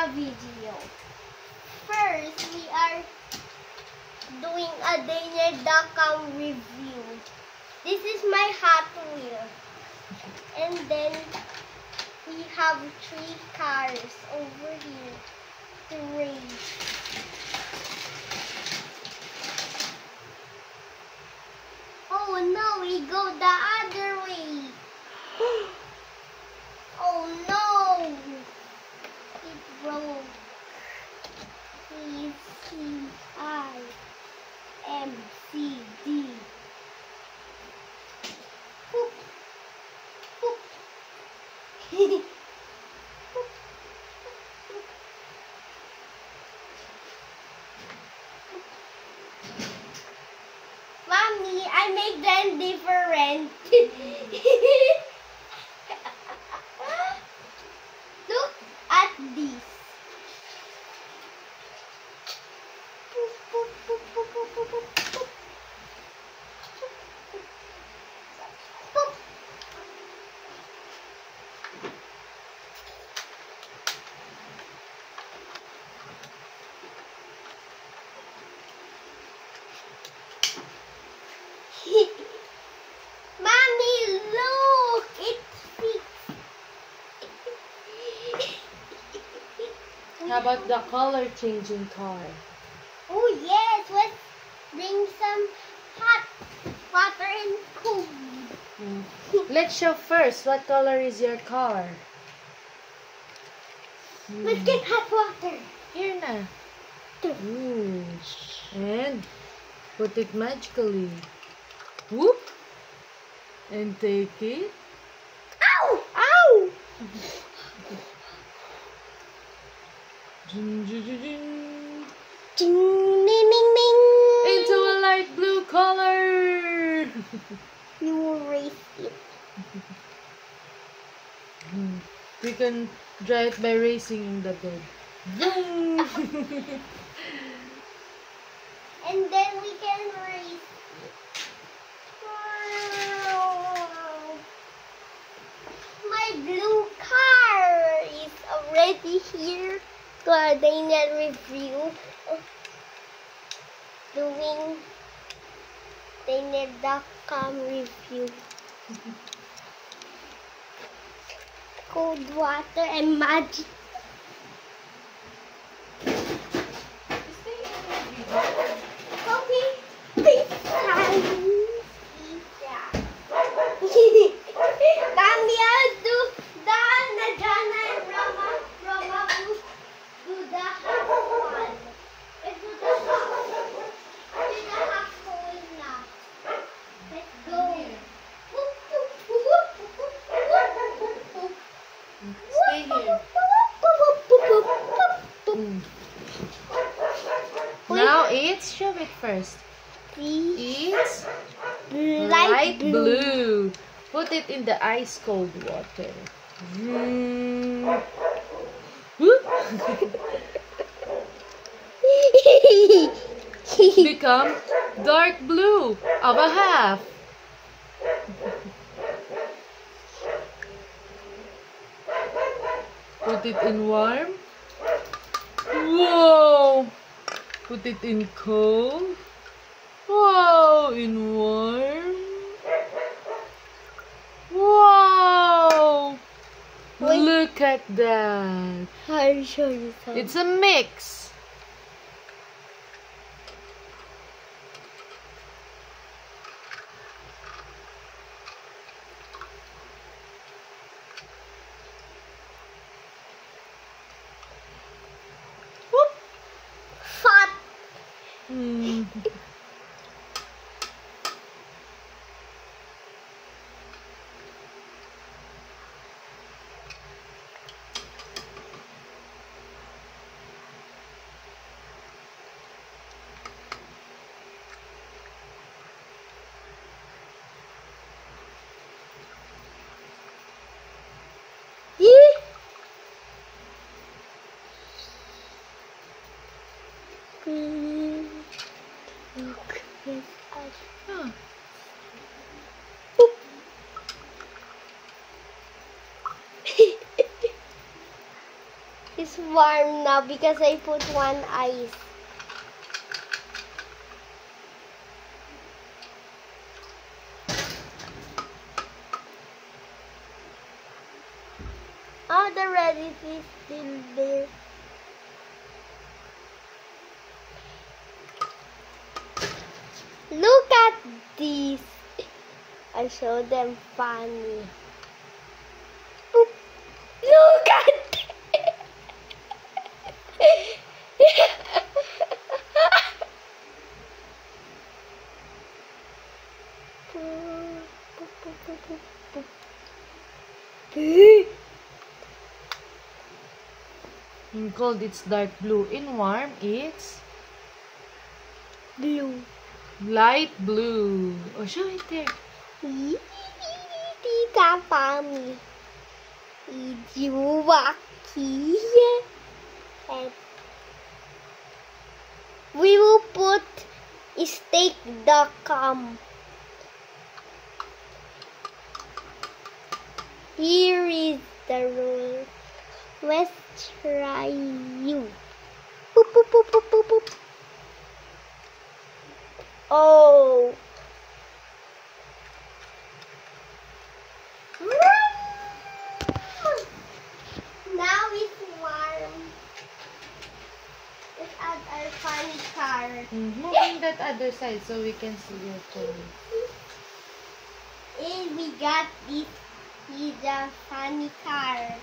a video. First, we are doing a Daniel.com review. This is my Hot Wheel. And then we have 3 cars over here to race. Oh no, we go the other way. Oh no! It broke. C-I-M-C-D. Poop. Poop. Mommy, I make them different. Look at this. Mommy, look! It fits. How about the color changing car? Oh yes, let's bring some hot water and cold. Let's show first what color is your car. Let's get hot water. Here na. Ooh. And put it magically. Whoop. And take it. Ow! Ow! Ding, ding, ding, ding. Ding, ding, ding, ding. Into a light blue color. You will race it. We can drive it by racing in the bed. Boom. And then we can race it. Wow. My blue car is already here. To our Daniel review. Doing Daniel.com review. Cold water and magic. Okay. Mommy, I'll do Dana, Jana, and Rama. Rama will do the half one. Let's do the half. Do the half whole now. Let's go. Stay here. Now it's, show it first. It's light blue. Put it in the ice cold water. Become dark blue of a half. Put it in warm. Whoa! Put it in cold. Whoa! In warm. Whoa! Wait. Look at that. I'll show you something. It's a mix. Fat. Look, there's us. Huh. It's warm now because I put one ice. Oh, the radish is still there. Look at this. I show them funny. Boop. Look at In cold, it's dark blue. In warm, it's blue. light blue. Oh, show it there. Tita Pami. Ijuwaki. And we will put steak.com. Here is the rule. Let's try you. Boop, boop, boop, boop, boop, boop. Oh. Now it's warm. Let's add our funny car. Moving that other side so we can see your phone. And we got this pizza funny car.